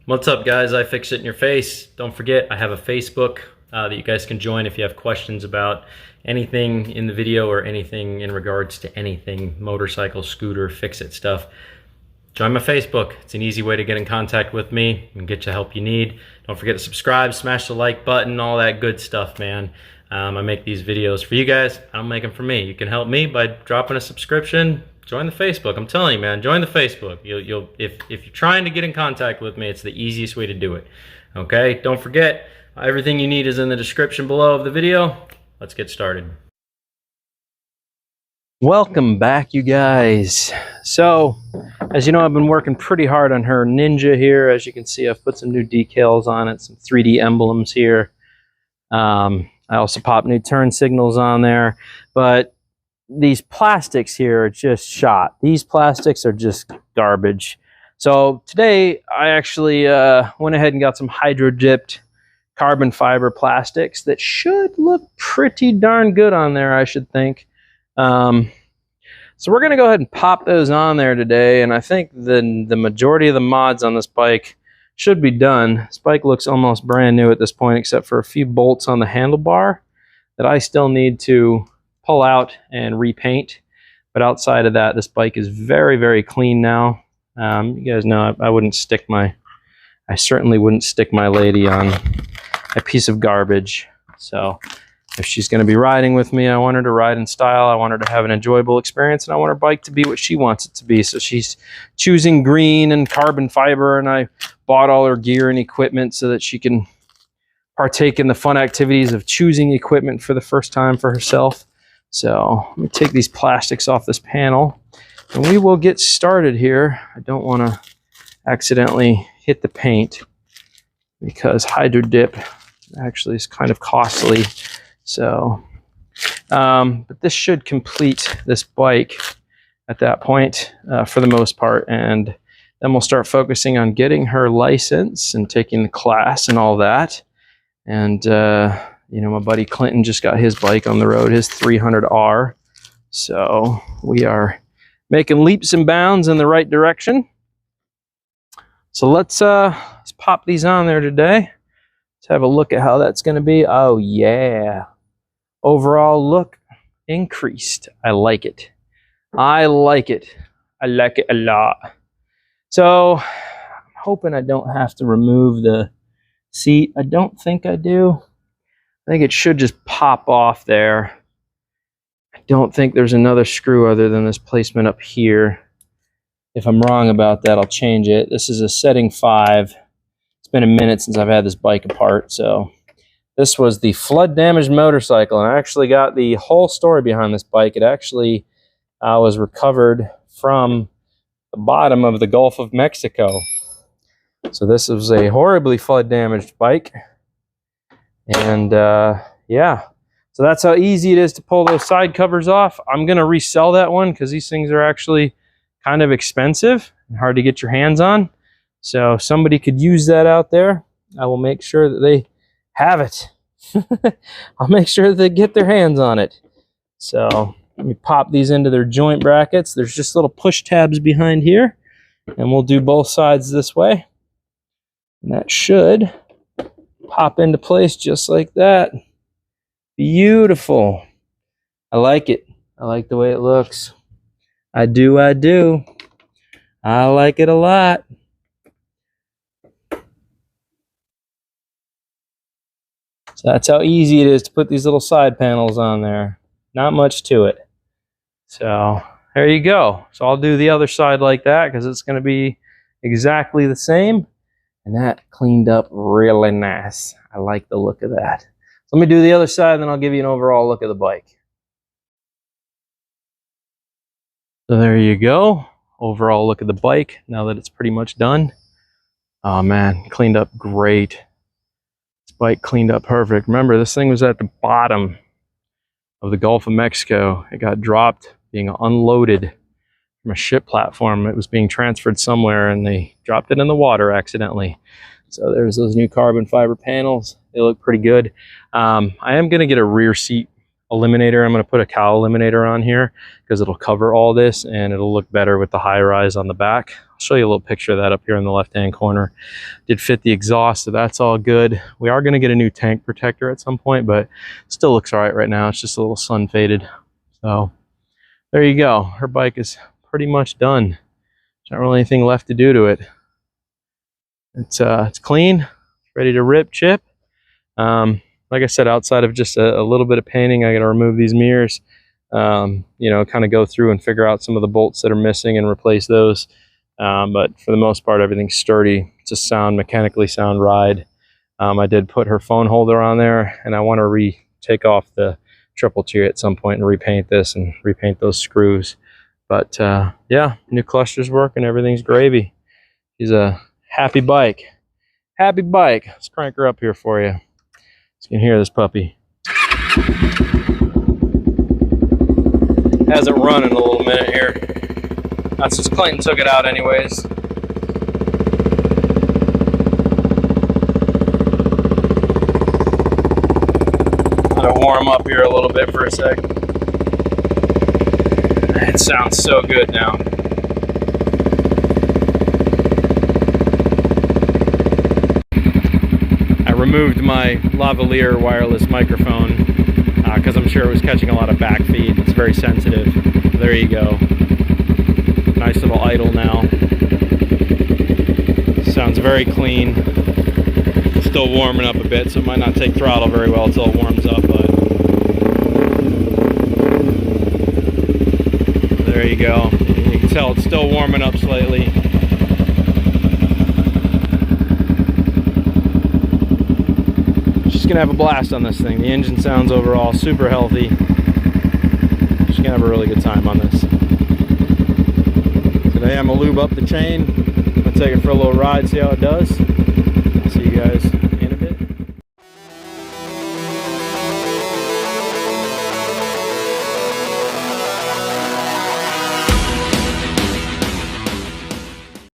What's up, guys? iFixit in your face. Don't forget, I have a Facebook that you guys can join if you have questions about anything in the video or anything in regards to anything motorcycle, scooter, fix-it stuff. Join my Facebook. It's an easy way to get in contact with me and get you help you need. Don't forget to subscribe, smash the like button, all that good stuff, man. I make these videos for you guys. I don't make them for me. You can help me by dropping a subscription. Join the Facebook. I'm telling you, man, join the Facebook. If you're trying to get in contact with me, it's the easiest way to do it. Okay? Don't forget, everything you need is in the description below of the video. Let's get started. Welcome back, you guys. So, as you know, I've been working pretty hard on her Ninja here. As you can see, I've put some new decals on it, some 3D emblems here. I also popped new turn signals on there, but these plastics here are just shot. These plastics are just garbage. So today I actually went ahead and got some hydro dipped carbon fiber plastics that should look pretty darn good on there, I should think. So we're gonna go ahead and pop those on there today, and I think the majority of the mods on this bike should be done. This bike looks almost brand new at this point, except for a few bolts on the handlebar that I still need to pull out and repaint. But outside of that, this bike is very, very clean now. You guys know I certainly wouldn't stick my lady on a piece of garbage. So if she's going to be riding with me, I want her to ride in style. I want her to have an enjoyable experience, and I want her bike to be what she wants it to be. So she's choosing green and carbon fiber, and I bought all her gear and equipment so that she can partake in the fun activities of choosing equipment for the first time for herself. So let me take these plastics off this panel, and we will get started here. I don't want to accidentally hit the paint because hydro dip actually is kind of costly. So, but this should complete this bike at that point for the most part, and then we'll start focusing on getting her license and taking the class and all that. And you know, my buddy Clinton just got his bike on the road, his 300R. So we are making leaps and bounds in the right direction. So let's pop these on there today. Let's have a look at how that's going to be. Oh yeah. Overall look increased. I like it. I like it. I like it a lot. So I'm hoping I don't have to remove the seat. I don't think I do. I think it should just pop off there. I don't think there's another screw other than this placement up here. If I'm wrong about that, I'll change it. This is a setting 5. It's been a minute since I've had this bike apart. So this was the flood damaged motorcycle, and I actually got the whole story behind this bike. It actually was recovered from the bottom of the Gulf of Mexico. So this was a horribly flood damaged bike. And yeah, so that's how easy it is to pull those side covers off. I'm going to resell that one because these things are actually kind of expensive and hard to get your hands on. So if somebody could use that out there, I will make sure that they have it. I'll make sure that they get their hands on it. So let me pop these into their joint brackets. There's just little push tabs behind here, and we'll do both sides this way. And that should pop into place just like that. Beautiful. I like it. I like the way it looks. I do. I like it a lot. So that's how easy it is to put these little side panels on there. Not much to it. So there you go. So I'll do the other side like that because it's going to be exactly the same. And that cleaned up really nice. I like the look of that. So let me do the other side, and then I'll give you an overall look of the bike. So there you go. Overall look of the bike now that it's pretty much done. Oh man, cleaned up great. This bike cleaned up perfect. Remember, this thing was at the bottom of the Gulf of Mexico. It got dropped, being unloaded from a ship platform. It was being transferred somewhere, and they dropped it in the water accidentally. So there's those new carbon fiber panels. They look pretty good. I am going to get a rear seat eliminator. I'm going to put a cowl eliminator on here because it'll cover all this and it'll look better with the high rise on the back. I'll show you a little picture of that up here in the left hand corner. Did fit the exhaust, so that's all good. We are going to get a new tank protector at some point, but still looks all right now. It's just a little sun faded. So there you go. Her bike is pretty much done. There's not really anything left to do to it. It's clean, ready to rip, chip. Like I said, outside of just a little bit of painting, I got to remove these mirrors, you know, kind of go through and figure out some of the bolts that are missing and replace those. But for the most part, everything's sturdy. It's a mechanically sound ride. I did put her phone holder on there, and I want to take off the triple tier at some point and repaint this and repaint those screws. But yeah, new cluster's working, everything's gravy. She's a happy bike. Happy bike. Let's crank her up here for you. You can hear this puppy. Hasn't run in a little minute here. That's since Clayton took it out anyways. Gotta warm up here a little bit for a sec. It sounds so good now. Removed my lavalier wireless microphone because I'm sure it was catching a lot of back feed. It's very sensitive. There you go. Nice little idle now. Sounds very clean. Still warming up a bit, so it might not take throttle very well until it warms up, but there you go. You can tell it's still warming up slightly. Gonna have a blast on this thing. The engine sounds overall super healthy. Just gonna have a really good time on this. Today I'm gonna lube up the chain. I'm gonna take it for a little ride, see how it does.